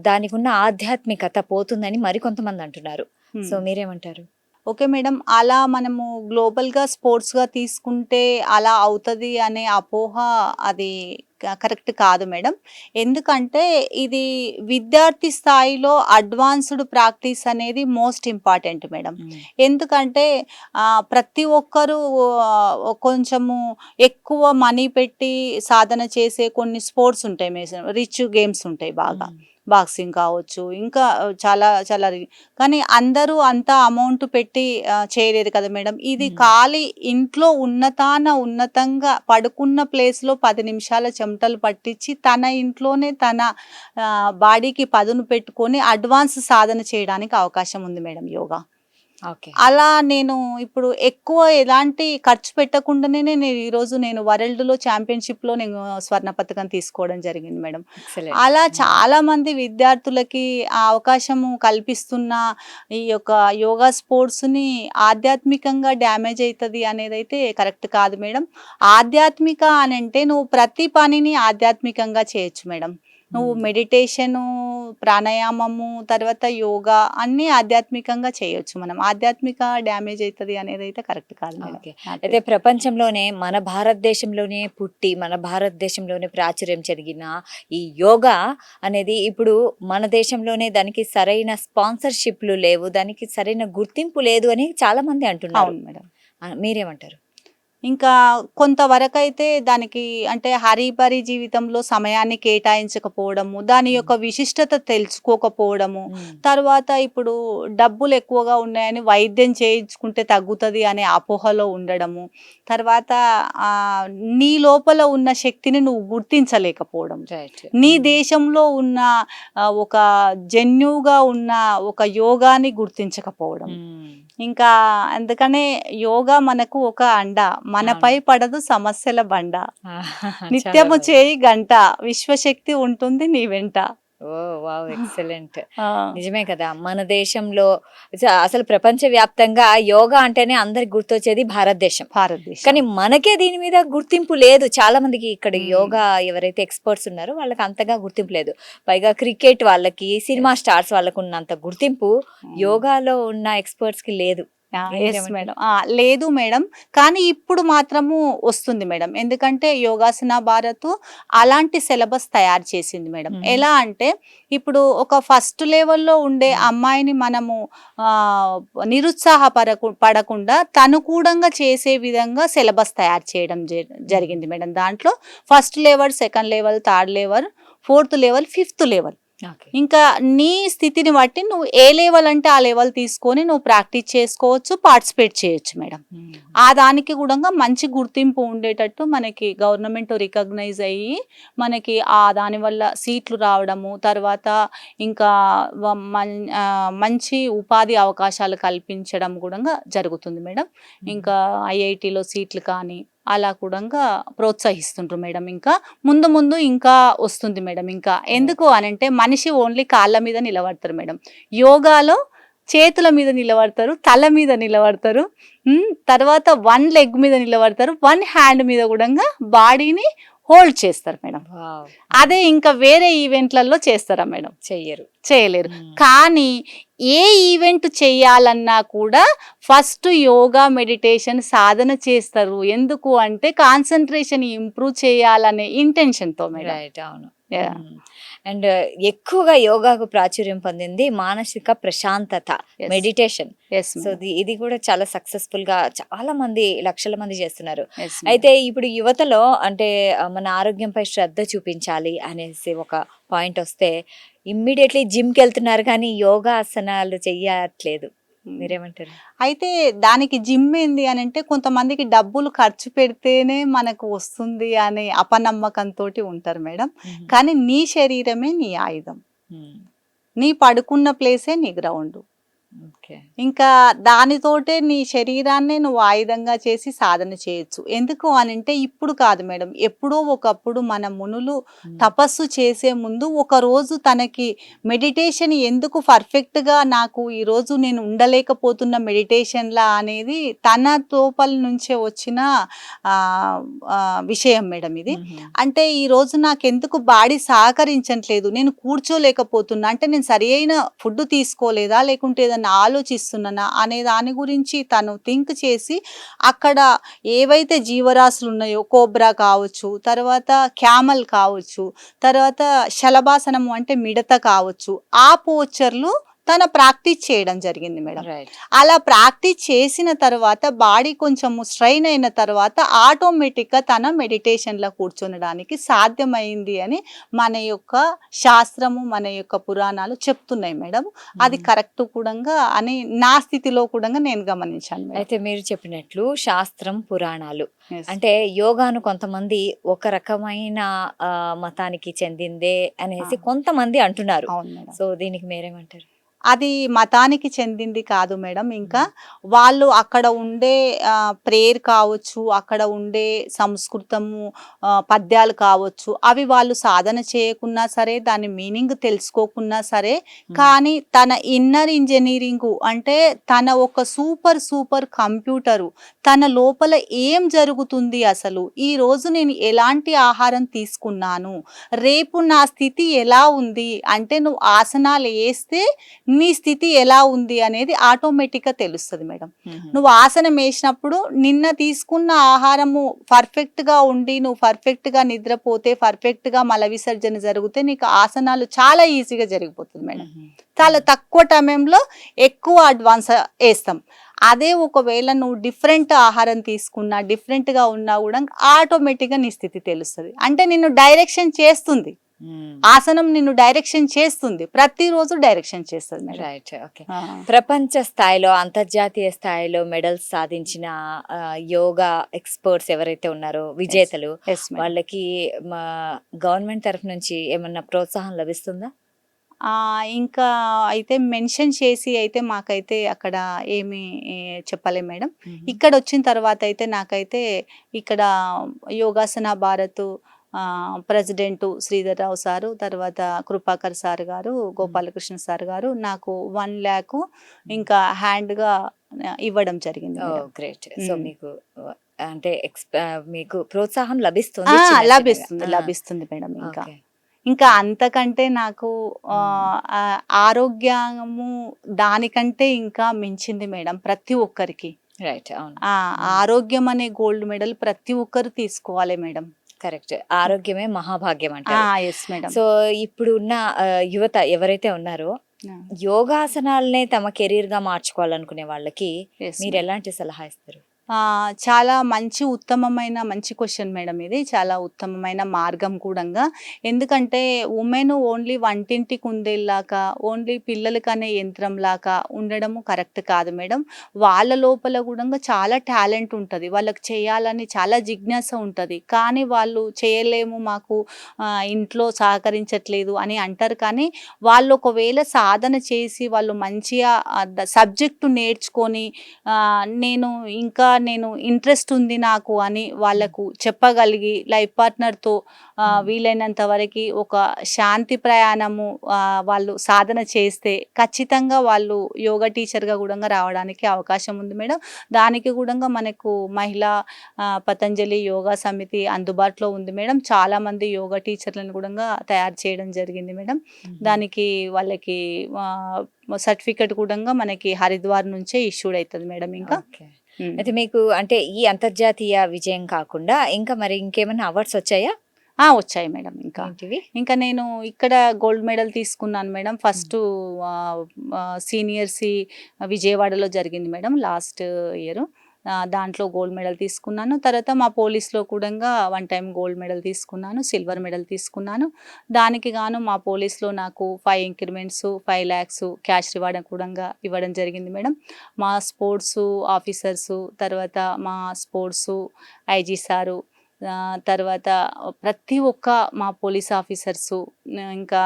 దానికి ఉన్న ఆధ్యాత్మికత పోతుందని మరికొంతమంది అంటున్నారు. హ్మ్. సో మీరేమంటారు? Okay madam. అలా మనము గ్లోబల్‌గా స్పోర్ట్స్‌గా తీసుకుంటే అలా అవుతది అనే అపోహ అది కరెక్ట్ కాదు మేడం. ఎందుకంటే ఇది విద్యార్థి స్థాయిలో అడ్వాన్స్‌డ్ ప్రాక్టీస్ అనేది మోస్ట్ ఇంపార్టెంట్ మేడం. హ్మ్. ఎందుకంటే ప్రతి ఒక్కరు కొంచెము ఎక్కువ మనీ పెట్టి సాధన చేసే కొన్ని స్పోర్ట్స్ ఉంటాయి రిచ్ గేమ్స్ ఉంటాయి బాగా. హ్మ్. బాక్సింగ్ కావచ్చు, ఇంకా చాలా చాలా కానీ అందరూ అంత అమౌంట్ పెట్టి చేయలేరు కదా మేడం. ఇది హ్మ్. ఖాళీ ఇంట్లో ఉన్నతంగా పడుకున్న ప్లేస్‌లో 10 నిమిషాల చెమటలు పట్టించి తన ఇంట్లోనే తన బాడీకి పదును పెట్టుకొని అడ్వాన్స్ సాధన చేయడానికి అవకాశం ఉంది మేడం యోగా. ఓకే. అలా నేను ఇప్పుడు ఎక్కువ ఎలాంటి ఖర్చు పెట్టకుండానే ఈరోజు నేను వరల్డ్‌లో ఛాంపియన్‌షిప్‌లో నేను స్వర్ణ పతకం తీసుకోవడం జరిగింది మేడం. ఎక్సలెంట్. అలా హ్మ్. చాలామంది విద్యార్థులకి ఆ అవకాశము కల్పిస్తున్న ఈ యొక్క యోగా స్పోర్ట్స్‌ని ఆధ్యాత్మికంగా డ్యామేజ్ అయితది అనేదైతే కరెక్ట్ కాదు మేడం. ఆధ్యాత్మిక అనంటే నువ్వు ప్రతి పనిని ఆధ్యాత్మికంగా చేయొచ్చు మేడం. నువ్వు హ్మ్. మెడిటేషను, ప్రాణాయామము, తర్వాత యోగా అన్నీ ఆధ్యాత్మికంగా చేయొచ్చు మనం. ఆధ్యాత్మిక డ్యామేజ్ అయితది అనేదైతే కరెక్ట్ కాదు మేడం. ఓకే. నా అయితే ఉద్దేశం. ప్రపంచంలోనే మన భారతదేశంలోనే పుట్టి, మన భారతదేశంలోనే ప్రాచుర్యం జరిగిన ఈ యోగా అనేది ఇప్పుడు మన దేశంలోనే దానికి సరైన స్పాన్సర్‌షిప్‌లు లేవు. దానికి సరైన గుర్తింపు లేదు అని చాలామంది అంటున్నారు. అవును మేడం. మీరేమంటారు? ఇంకా కొంతవరకైతే దానికి అంటే హరీబరీ జీవితంలో సమయాన్ని కేటాయించకపోవడము, దాని హ్మ్. యొక్క విశిష్టత తెలుసుకోకపోవడము, హ్మ్. తర్వాత ఇప్పుడు డబ్బులు ఎక్కువగా ఉన్నాయని వైద్యం చేయించుకుంటే తగ్గుతది అనే అపోహలో ఉండడము, తర్వాత ఆహ్, నీ లోపల ఉన్న శక్తిని నువ్వు గుర్తించలేకపోవడం. రైట్. నీ హ్మ్. దేశంలో ఉన్న ఒక జెన్యూగా ఉన్న ఒక యోగాని గుర్తించకపోవడం. హ్మ్. ఇంకా అందుకనే యోగా మనకు ఒక అండ. మనపై అవును. పడదు సమస్యల బండ. చాలా నిత్యము బాగుంది. చేయి గంట. విశ్వశక్తి ఉంటుంది నీ వెంట. ఓహ్! వావ్! ఎక్సలెంట్. ఆ! నిజమే కదా! మన దేశంలో అసలు ప్రపంచవ్యాప్తంగా యోగా అంటేనే అందరికి గుర్తొచ్చేది భారతదేశం. భారతదేశం. కానీ మనకే దీని మీద గుర్తింపు లేదు. చాలా మందికి ఇక్కడ హ్మ్. యోగా ఎవరైతే ఎక్స్‌పర్ట్స్ ఉన్నారో వాళ్ళకి అంతగా గుర్తింపు లేదు. పైగా క్రికెట్ వాళ్ళకి, సినిమా యెస్. స్టార్స్ వాళ్ళకున్నంత గుర్తింపు హ్మ్. యోగాలో ఉన్న ఎక్స్‌పర్ట్స్‌కి లేదు. యెస్ మీరేమంటారు? మేడం. లేదు మేడం. కానీ ఇప్పుడు మాత్రము వస్తుంది మేడం. ఎందుకంటే యోగాసన భారత్ అలాంటి సిలబస్ తయారు చేసింది మేడం. హుహు. ఎలా అంటే ఇప్పుడు ఒక ఫస్ట్ లెవెల్‌లో ఉండే హ్మ్. అమ్మాయిని మనము ఆహ్, పడకుండా తను కూడంగా చేసే విధంగా సిలబస్ తయారు చేయడం హ్మ్. జరిగింది మేడం. దాంట్లో first level, second level, third level, fourth level, fifth level. Okay. ఇంకా నీ స్థితిని బట్టి నువ్వు ఏ లెవెల్ అంటే ఆ లెవెల్ తీసుకొని నువ్వు ప్రాక్టీస్ చేసుకోవచ్చు, పార్టిసిపేట్ చేయొచ్చు మేడం. హ్మ్. ఆ దానికి గూడంగా మంచి గుర్తింపు ఉండేటట్టు మనకి గవర్నమెంట్ రికగ్నైజ్ అయ్యి, మనకి దానివల్ల సీట్లు రావడము, తర్వాత ఇంకా మంచి ఉపాధి అవకాశాలు కల్పించడం గూడంగా జరుగుతుంది మేడం. హ్మ్. ఇంకా ఐఐటీలో సీట్లు కానీ, అలా కూడంగా ప్రోత్సహిస్తుండ్రు మేడం ఇంకా. ముందు ముందు ఇంకా వస్తుంది మేడం ఇంకా. ఓహ్! ఎందుకు అనంటే మనిషి ఓన్లీ కాళ్ళ మీద నిలబడతారు మేడం. యోగాలో చేతుల మీద నిలబడతారు, తల మీద నిలబడతారు. తర్వాత 1 లెగ్ మీద నిలబడతారు. 1 హ్యాండ్ మీద గూడంగా బాడీని హోల్డ్ చేస్తారు మేడం. వావ్! అదే ఇంకా వేరే ఈవెంట్‌లలో చేస్తారా మేడం? చెయ్యరు. చేయలేరు. హ్మ్. కానీ ఏ ఈవెంట్ చేయాలన్నా కూడా ఫస్ట్ యోగా, మెడిటేషన్ సాధన చేస్తారు. ఎందుకు అంటే కాన్సంట్రేషన్ ఇంప్రూవ్ చేయాలనే ఇంటెన్షన్‌తో మేడం. రైట్. అవును. యాహ్! అండ్ ఎక్కువగా యోగాకు ప్రాచుర్యం పొందింది మానసిక ప్రశాంతత, yes. Meditation. Yes so, madam. ఇది కూడా చాలా సక్సెస్‌ఫుల్‌గా చాలా మంది, లక్షల మంది చేస్తున్నారు. Yes madam. అయితే ఇప్పుడు యువతలో అంటే మన ఆరోగ్యంపై శ్రద్ధ చూపించాలి అనేసి ఒక పాయింట్ వస్తే ఇమ్మీడియేట్‌లీ జిమ్‌కెళ్తున్నారు కానీ యోగాసనాలు చెయ్యట్లేదు. హ్మ్. మీరేమంటారు? అయితే దానికి జిమ్ ఏంది అనంటే కొంతమందికి డబ్బులు ఖర్చు పెడితేనే మనకు వస్తుంది అనే అపనమ్మకంతోటి ఉంటారు మేడం. హుహు. కానీ నీ శరీరమే నీ ఆయుధం. హ్మ్. నీ పడుకున్న ప్లేసే నీ గ్రౌండు. ఓకే. ఓకే. ఇంకా దానితోటే నీ శరీరాన్నే నువ్వు ఆయుధంగా చేసి సాధన చేయొచ్చు. ఎందుకు అనంటే ఇప్పుడు కాదు మేడం. ఎప్పుడో ఒకప్పుడు మన మునులు హ్మ్. తపస్సు చేసే ముందు ఒకరోజు తనకి మెడిటేషన్ ఎందుకు పర్ఫెక్ట్‌గా నాకు ఈరోజు నేను ఉండలేకపోతున్న మెడిటేషన్‌లా అనేది తన లోపల నుంచే వచ్చిన విషయం మేడం ఇది. హుహు. అంటే ఈరోజు నాకెందుకు బాడీ సహకరించట్లేదు. నేను కూర్చోలేకపోతున్నా. అంటే నేను సరియైన ఫుడ్ తీసుకోలేదా? లేకుంటే ఏదన్నా ఆలోచిస్తున్నానా? అనే దాని గురించి తను థింక్ చేసి అక్కడ ఏవైతే జీవరాశులున్నాయో కోబ్రా కావచ్చు, తర్వాత క్యామల్ కావచ్చు, తర్వాత శలభాసనము అంటే మిడత కావచ్చు. ఆ పోస్చర్‌లు తన ప్రాక్టీస్ చేయడం జరిగింది మేడం. రైట్. అలా ప్రాక్టీస్ చేసిన తర్వాత బాడీ కొంచెము స్ట్రెయిన్ అయిన తర్వాత ఆటోమేటిక్‌గా తన మెడిటేషన్‌లో కూర్చొనడానికి సాధ్యమైంది అని మన యొక్క శాస్త్రము, మన యొక్క పురాణాలు చెప్తున్నాయి మేడం. అది హ్మ్. కరెక్ట్ కూడంగా అని నా స్థితిలో కూడంగా నేను గమనించాను మేడం. అయితే మీరు చెప్పినట్లు శాస్త్రం, పురాణాలు యెస్. అంటే యోగాను కొంతమంది ఒక రకమైన మతానికి చెందిందే ఆ! అనేసి కొంతమంది అంటున్నారు. అవును మేడం. సో, దీనికి మీరేమంటారు? అది మతానికి చెందింది కాదు మేడం. ఇంకా హ్మ్. వాళ్ళు అక్కడ ఉండే ప్రేయర్ కావచ్చు, అక్కడ ఉండే సంస్కృతము పద్యాలు కావచ్చు, అవి వాళ్ళు సాధన చేయకున్నా సరే, దాని మీనింగ్ తెలుసుకోకున్నా సరే, హ్మ్. కానీ తన ఇన్నర్ ఇంజినీరింగు అంటే తన ఒక సూపర్ కంప్యూటరు తన లోపల ఏం జరుగుతుంది అసలు? ఈరోజు నేను ఎలాంటి ఆహారం తీసుకున్నాను? రేపు నా స్థితి ఎలా ఉంది? అంటే నువ్వు ఆసనాలు ఏస్తే నీ స్థితి ఎలా ఉంది అనేది ఆటోమేటిక్‌గా తెలుస్తది మేడం. హుహు. నువ్వు ఆసనం ఏసినప్పుడు నిన్న తీసుకున్న ఆహారము పర్ఫెక్ట్‌గా ఉండి, నువ్వు పర్ఫెక్ట్‌గా నిద్రపోతే, పర్ఫెక్ట్‌గా మల విసర్జన జరిగితే నీకు ఆసనాలు చాలా ఈజీగా జరిగిపోతుంది మేడం. హుహు. చాలా తక్కువ టైంలో ఎక్కువ అడ్వాన్స్ ఏస్తాం. అదే ఒకవేళ నువ్వు డిఫరెంట్ ఆహారం తీసుకున్నా, డిఫరెంట్‌గా ఉన్నా గూడా ఆటోమేటిక్‌గా నీ స్థితి తెలుస్తది. అంటే నిన్ను డైరెక్షన్ చేస్తుంది. హ్మ్. ఆసనం నిన్ను డైరెక్షన్ చేస్తుంది. ప్రతిరోజు డైరెక్షన్ చేస్తది మేడం. రైట్. ఓకే. ఆ! ప్రపంచ స్థాయిలో, అంతర్జాతీయ స్థాయిలో మెడల్స్ సాధించిన యోగా ఎక్స్‌పర్ట్స్ ఎవరైతే ఉన్నారో యెస్. విజేతలు, యెస్ మేడం. వాళ్ళకి మా గవర్నమెంట్ తరఫు నుంచి ఏమన్నా ప్రోత్సాహం లభిస్తుందా? ఇంకా అయితే మెన్షన్ చేసి అయితే మాకైతే అక్కడ ఏమి చెప్పలే మేడం. హుహు. ఇక్కడొచ్చిన తర్వాతయితే నాకైతే ఇక్కడ యోగాసన భారత్ ప్రెసిడెంటు శ్రీధర్‌రావు సారు, తర్వాత కృపాకర్ సార్ గారు, హ్మ్. గోపాలకృష్ణ సార్ గారు నాకు 1,00,000 హ్మ్. ఇంకా హ్యాండ్‌గా ఇవ్వడం జరిగింది ఓహ్! మేడం. గ్రేట్. సో, హ్మ్. మీకు అంటే మీకు ప్రోత్సాహం లభిస్తుంది చిన్న చిన్నగా. లభిస్తుంది. ఆ! లభిస్తుంది మేడం ఇంకా. ఓకే. ఇంకా అంతకంటే నాకు హ్మ్. ఆరోగ్యము దానికంటే ఇంకా మించింది మేడం ప్రతి ఒక్కరికి. రైట్. అవును. ఆ! హ్మ్. ఆరోగ్యం అనే గోల్డ్ మెడల్ ప్రతి ఒక్కరు తీసుకోవాలి మేడం. కరెక్ట్. ఆరోగ్యమే మహాభాగ్యం ఆ! అంటారు. Yes madam. సో, ఇప్పుడున్న యువత ఎవరైతే ఉన్నారో ఆ! యోగాసనాలనే తమ కెరీర్‌గా మార్చుకోవాలనుకునే వాళ్ళకి యెస్ మేడం. మీరెలాంటి సలహా ఇస్తారు? చాలా మంచి ఉత్తమమైన మంచి క్వెషన్ మేడం ఇది. చాలా ఉత్తమమైన మార్గం కూడంగా. ఎందుకంటే వుమెన్ ఓన్లీ వంటింటి కుందేల్లాగా, ఓన్లీ పిల్లలకనే యంత్రంలాగా ఉండడము కరెక్ట్ కాదు మేడం. వాళ్ళ లోపల గూడంగా చాలా టాలెంట్ ఉంటది. వాళ్ళకి చేయాలని చాలా జిజ్ఞాస ఉంటది. కానీ వాళ్ళు చేయలేము మాకు ఇంట్లో సహకరించట్లేదు అని అంటారు కానీ, వాళ్ళు ఒకవేళ సాధన చేసి వాళ్ళు మంచిగా సబ్జెక్టు నేర్చుకొని నేను ఇంట్రెస్ట్ ఉంది నాకు అని హ్మ్. వాళ్ళకు చెప్పగలిగి లైఫ్ పార్ట్నర్‌తో హ్మ్. వీలైనంత వరకి ఒక శాంతి ప్రయాణము వాళ్ళు సాధన చేస్తే ఖచ్చితంగా వాళ్ళు యోగా టీచర్‌గా గూడంగా రావడానికి అవకాశం ఉంది మేడం. దానికి గూడంగా మనకు మహిళా పతంజలి యోగా సమితి అందుబాటులో ఉంది మేడం. చాలామంది యోగా టీచర్‌లను గూడంగా తయారు చేయడం జరిగింది మేడం. హుహు. దానికి వాళ్ళకి ఆహ్, సర్టిఫికేట్ కూడంగా మనకి హరిద్వార్ నుంచే ఇష్యూడ్ అయితది మేడం ఇంకా. ఓకే. హ్మ్. అయితే మీకు అంటే ఈ అంతర్జాతీయ విజయం కాకుండా ఇంకా మరి ఇంకేమన్నా అవార్డ్స్ వచ్చాయా? వచ్చాయి మేడం ఇంకా. ఏంటివి? ఇంకా నేను ఇక్కడ గోల్డ్ మెడల్ తీసుకున్నాను మేడం. హ్మ్. ఫస్టు ఆహ్, ఆహ్, సీనియర్‌సి విజయవాడలో జరిగింది మేడం లాస్ట్ ఇయరు. దాంట్లో గోల్డ్ మెడల్ తీసుకున్నాను. తర్వాత మా పోలీస్‌లో కూడంగా వన్ టైమ్ గోల్డ్ మెడల్ తీసుకున్నాను. సిల్వర్ మెడల్ తీసుకున్నాను. దానికి గాను మా పోలీస్‌లో నాకు 5 ఇంక్రిమెంట్సు, 5,00,000 క్యాష్ రివార్డ్ కూడంగా ఇవ్వడం జరిగింది మేడం. మా స్పోర్ట్సు ఆఫీసర్సు, తర్వాత మా స్పోర్ట్సు ఐజీ సారు తర్వాత ప్రతి ఒక్క మా పోలీస్ ఆఫీసర్సు ఇంకా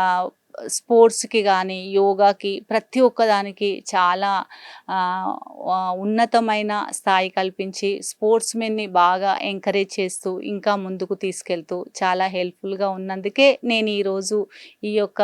స్పోర్ట్స్‌కి గానీ, యోగాకి ప్రతి ఒక్కదానికి చాలా ఉన్నతమైన స్థాయి కల్పించి స్పోర్ట్స్‌మెన్‌ని బాగా ఎంకరేజ్ చేస్తూ, ఇంకా ముందుకు తీసుకెళ్తూ చాలా హెల్ప్‌ఫుల్‌గా ఉన్నందుకే నేను ఈరోజు ఈ యొక్క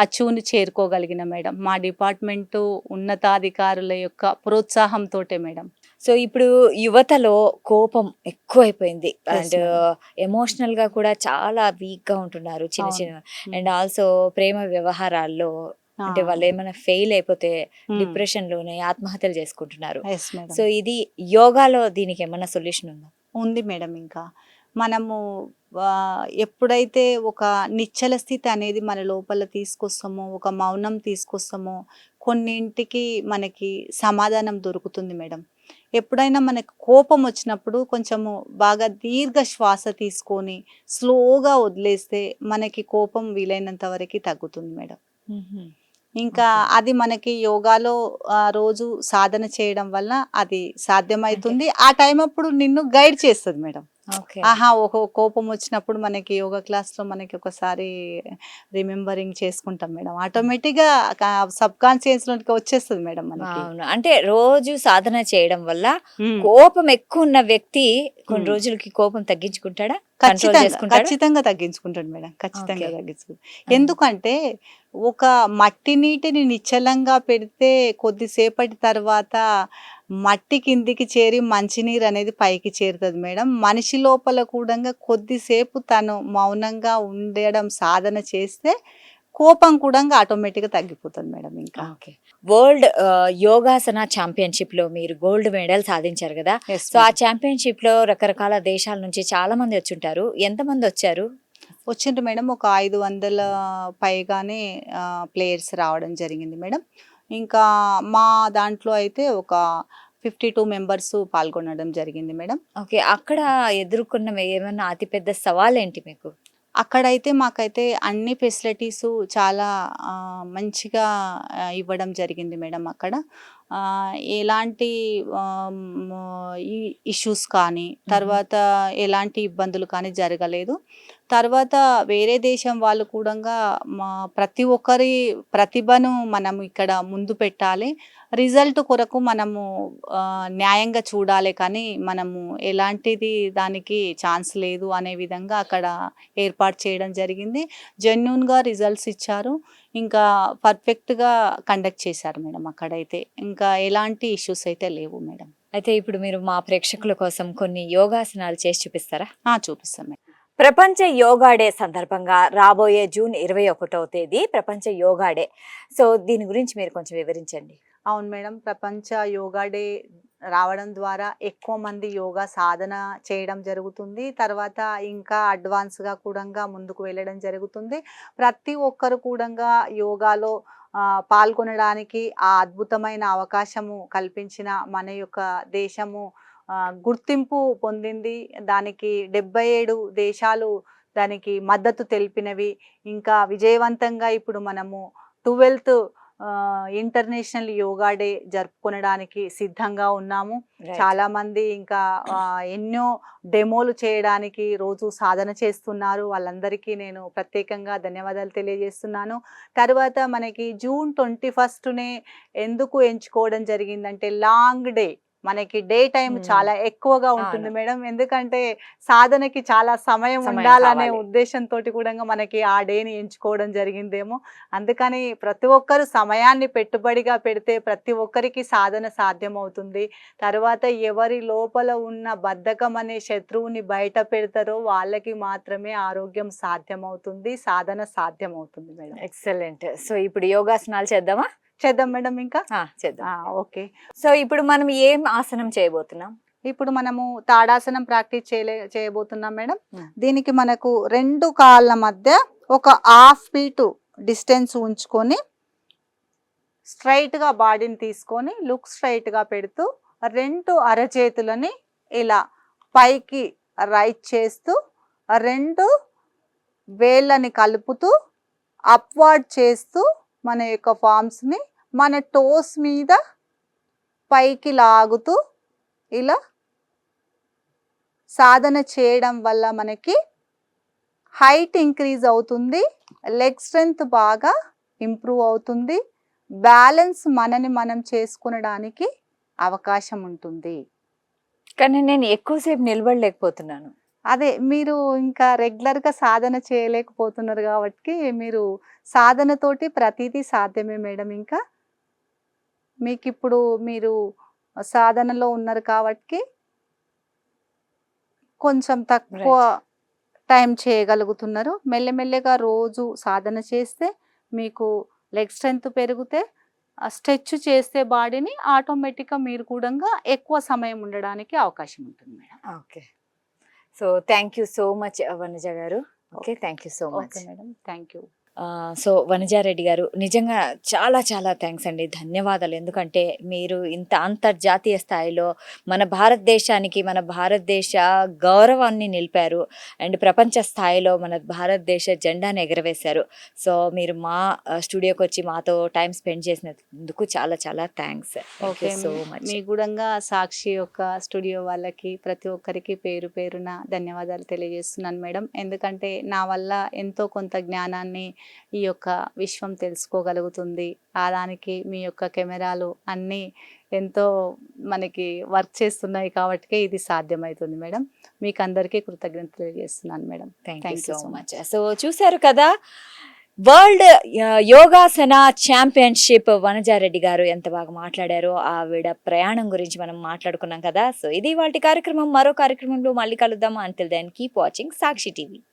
అచీవ్‌ని చేరుకోగలిగిన మేడం. మా డిపార్ట్‌మెంటు ఉన్నతాధికారుల యొక్క ప్రోత్సాహంతోటే మేడం. సో ఇప్పుడు యువతలో కోపం ఎక్కువైపోయింది యెస్ అండ్ మేడం. ఎమోషనల్ గా కూడా చాలా వీక్ గా ఉంటున్నారు చిన్న అవును. చిన్న అండ్ ఆల్సో ప్రేమ వ్యవహారాల్లో ఆ! అంటే వాళ్ళు ఏమైనా ఫెయిల్ అయిపోతే హ్మ్. డిప్రెషన్ లోనే ఆత్మహత్యలు చేసుకుంటున్నారు. Yes madam. సో ఇది యోగాలో దీనికి ఏమన్నా సొల్యూషన్ ఉందా? ఉంది మేడం ఇంకా. మనము ఎప్పుడైతే ఒక నిశ్చల స్థితి అనేది మన లోపల తీసుకొస్తామో, ఒక మౌనం తీసుకొస్తామో, కొన్నింటికి మనకి సమాధానం దొరుకుతుంది మేడం. ఎప్పుడైనా మనకు కోపం వచ్చినప్పుడు కొంచెము బాగా దీర్ఘ శ్వాస తీసుకొని, స్లోగా వదిలేస్తే మనకి కోపం వీలైనంత వరకి తగ్గుతుంది మేడం. ఇంకా ఓకే. అది మనకి యోగాలో రోజు సాధన చేయడం వల్ల అది అంటే సాధ్యమైతుంది. ఆ టైం అప్పుడు నిన్ను గైడ్ చేస్తది మేడం. ఓకే. ఆహా! ఓహో! కోపం వచ్చినప్పుడు మనకి యోగా క్లాస్‌లో మనకి ఒకసారి రిమెంబరింగ్ చేసుకుంటాం మేడం. ఆటోమేటిక్‌గా సబ్‌కాన్షియస్‌లోకి వచ్చేస్తది మేడం మనకి. అవును. అంటే రోజు సాధన చేయడం వల్ల హ్మ్. కోపం ఎక్కువున్న వ్యక్తి కొన్ని హ్మ్. రోజులకి కోపం తగ్గించుకుంటాడా? కంట్రోల్ చేసుకుంటాడా? ఖచ్చితంగా తగ్గించుకుంటాడు మేడం. ఖచ్చితంగా ఓకే. తగ్గించుకుంటాడు. ఎందుకంటే ఒక మట్టి నీటిని నిశ్చలంగా పెడితే కొద్దిసేపటి తర్వాత మట్టి కిందికి చేరి మంచినీరు అనేది పైకి చేరుతది మేడం. మనిషి లోపల కూడంగా కొద్దిసేపు తను మౌనంగా ఉండడం సాధన చేస్తే కోపం కూడంగా ఆటోమేటిక్‌గా తగ్గిపోతది మేడం ఇంకా. ఓకే. వరల్డ్ యోగాసన ఛాంపియన్‌షిప్‌లో మీరు గోల్డ్ మెడల్ సాధించారు గదా! యెస్ సో, ఆ మేడం. ఛాంపియన్‌షిప్‌లో రకరకాల దేశాల నుంచి చాలా మంది వచ్చుంటారు. ఎంతమందొచ్చారు? వచ్చిండ్రు మేడం. ఒక 500 పైగానే ప్లేయర్స్ రావడం జరిగింది మేడం. ఇంకా మా దాంట్లో అయితే ఒక 52 మెంబర్స్ పాల్గొనడం జరిగింది మేడం. ఓకే. అక్కడ ఎదుర్కొన్న ఏమన్నా అతిపెద్ద సవాలేంటి మీకు? అక్కడైతే మాకైతే అన్ని ఫెసిలిటీసు చాలా మంచిగా ఇవ్వడం జరిగింది మేడం అక్కడ. ఎలాంటి ఆహ్, హ్మ్, ఈ ఇష్యూస్ కానీ, హుహు. తర్వాత ఎలాంటి ఇబ్బందులు కానీ జరగలేదు. తర్వాత వేరే దేశం వాళ్ళు కూడంగా మా ప్రతి ఒక్కరి ప్రతిభను మనం ఇక్కడ ముందు పెట్టాలి. రిజల్ట్ కొరకు మనము న్యాయంగా చూడాలి కానీ, మనము ఎలాంటిది దానికి ఛాన్స్ లేదు అనే విధంగా అక్కడ ఏర్పాటు చేయడం జరిగింది. జెన్యూన్‌గా రిజల్ట్స్ ఇచ్చారు. ఇంకా పర్ఫెక్ట్‌గా కండక్ట్ చేశారు మేడం అక్కడైతే. ఇంకా ఎలాంటి ఇష్యూస్ అయితే లేవు మేడం. అయితే ఇప్పుడు మీరు మా ప్రేక్షకుల కోసం కొన్ని యోగాసనాలు చేసి చూపిస్తారా? చూపిస్తాం మేడం. ప్రపంచ యోగా డే సందర్భంగా రాబోయే జూన్ 21వ తేదీ ప్రపంచ యోగా డే. సో, దీని గురించి మీరు కొంచెం వివరించండి. అవును మేడం. ప్రపంచ యోగా డే రావడం ద్వారా ఎక్కువ మంది యోగా సాధన చేయడం జరుగుతుంది. తర్వాత ఇంకా అడ్వాన్స్‌గా కూడంగా ముందుకు వెళ్ళడం జరుగుతుంది. ప్రతి ఒక్కరు కూడంగా యోగాలో పాల్గొనడానికి ఆ అద్భుతమైన అవకాశము కల్పించిన మన యొక్క దేశము గుర్తింపు పొందింది. దానికి 77 దేశాలు దానికి మద్దతు తెలిపినవి. ఇంకా విజయవంతంగా ఇప్పుడు మనము 12థ్ ఇంటర్నేషనల్ యోగా డే జరుపుకొనడానికి సిద్ధంగా ఉన్నాము. రైట్. చాలామంది ఇంకా ఎన్నో డెమోలు చేయడానికి రోజు సాధన చేస్తున్నారు. వాళ్ళందరికీ నేను ప్రత్యేకంగా ధన్యవాదాలు తెలియజేస్తున్నాను. తర్వాత మనకి జూన్ 21నే ఎందుకు ఎంచుకోవడం జరిగిందంటే లాంగ్ డే. మనకి డే టైమ్ హ్మ్. చాలా ఎక్కువగా ఉంటుంది అవును. మేడం. ఎందుకంటే సాధనకి చాలా సమయం సమయం ఉండాలనే కావాలి. ఉద్దేశంతోటి కూడంగా మనకి ఆ డేని ఎంచుకోవడం జరిగిందేమో. అందుకని ప్రతి ఒక్కరు సమయాన్ని పెట్టుబడిగా పెడితే ప్రతి ఒక్కరికి సాధన సాధ్యమవుతుంది. తర్వాత ఎవరి లోపల ఉన్న బద్ధకం అనే శత్రువుని బయట పెడతారో వాళ్ళకి మాత్రమే ఆరోగ్యం సాధ్యమవుతుంది. సాధన సాధ్యమవుతుంది మేడం. ఎక్సలెంట్. సో, ఇప్పుడు యోగాసనాలు చేద్దామా? చేద్దాం మేడం ఇంకా? చేద్దాం. ఓకే. సో, ఇప్పుడు మనం ఏం ఆసనం చేయబోతున్నాం? ఇప్పుడు మనము తాడాసనం ప్రాక్టీస్ చేయబోతున్నాం మేడం. హ్మ్. దీనికి మనకు 2 కాళ్ళ మధ్య ఒక హాఫ్ ఫీటు డిస్టెన్స్ ఉంచుకొని స్ట్రెయిట్‌గా బాడీని తీసుకొని స్ట్రెయిట్‌గా పెడుతూ 2 అరచేతులని ఇలా పైకి రైట్ చేస్తూ 2 వేళ్ళని కలుపుతూ అప్‌వార్డ్ చేస్తూ మన యొక్క ఫార్మ్స్‌ని మన టోస్ మీద పైకి లాగుతూ ఇలా సాధన చేయడం వల్ల మనకి హైట్ ఇంక్రీజ్ అవుతుంది, లెగ్ స్ట్రెంగ్త్ బాగా ఇంప్రూవ్ అవుతుంది, బ్యాలెన్స్ మనని మనం చేసుకునడానికి అవకాశం ఉంటుంది. కానీ నేను ఎక్కువసేపు నిలబడలేకపోతున్నాను. అదే మీరు ఇంకా రెగ్యులర్‌గా సాధన చేయలేకపోతున్నారు కాబట్టి, మీరు సాధనతోటి ప్రతీదీ సాధ్యమే మేడం ఇంకా. మీకిప్పుడు మీరు సాధనలో ఉన్నారు కాబట్టి, కొంచెం తక్కువ రైట్. టైం చేయగలుగుతున్నారు. మెల్లమెల్లగా రోజు సాధన చేస్తే మీకు లెగ్ స్ట్రెంత్ పెరిగితే, స్ట్రెచ్ చేస్తే బాడీని ఆటోమేటిక్‌గా మీరు కూడంగా ఎక్కువ సమయం ఉండడానికి అవకాశం ఉంటుంది madam. Okay. So thank you so much Vanaja garu. Okay. Thank you so much. Okay madam. Thank you. So Vanaja Reddy garu నిజంగా చాలా చాలా థ్యాంక్స్ అండి. ధన్యవాదాలు. ఎందుకంటే మీరు ఇంత అంతర్జాతీయ స్థాయిలో మన భారతదేశానికి, మన భారతదేశ గౌరవాన్ని నిలిపారు. అండ్ ప్రపంచ స్థాయిలో మన భారతదేశ జెండాని ఎగరవేశారు. సో మీరు మా స్టూడియోకి వచ్చి మాతో టైం స్పెండ్ చేసినందుకు చాలా చాలా thanks. Thank okay. You so much. మీ గూడంగా సాక్షి యొక్క స్టూడియో వాళ్ళకి ప్రతి ఒక్కరికి పేరు పేరున ధన్యవాదాలు తెలియజేస్తున్నాను మేడం. ఎందుకంటే నా వల్ల ఎంతో కొంత జ్ఞానాన్ని ఈ యొక్క విశ్వం తెలుసుకోగలుగుతుంది. దానికి మీ యొక్క కెమెరాలు అన్నీ ఎంతో మనకి వర్క్ చేస్తున్నాయి కాబట్టికే ఇది సాధ్యమవుతుంది మేడం. మీకు అందరికీ కృతజ్ఞతలు తెలియజేస్తున్నాను madam. Thank you thank you so so much. So చూశారు కదా, వరల్డ్ యోగాసన ఛాంపియన్షిప్ వనజారెడ్డి గారు ఎంత బాగా మాట్లాడారో, ఆవిడ ప్రయాణం గురించి మనం మాట్లాడుకున్నాం కదా. సో ఇది ఇవాల్టి కార్యక్రమం. మరో కార్యక్రమంలో మళ్ళీ కలుద్దాం. అంటిల్ దెన్ కీప్ వాచింగ్ సాక్షి టీవీ.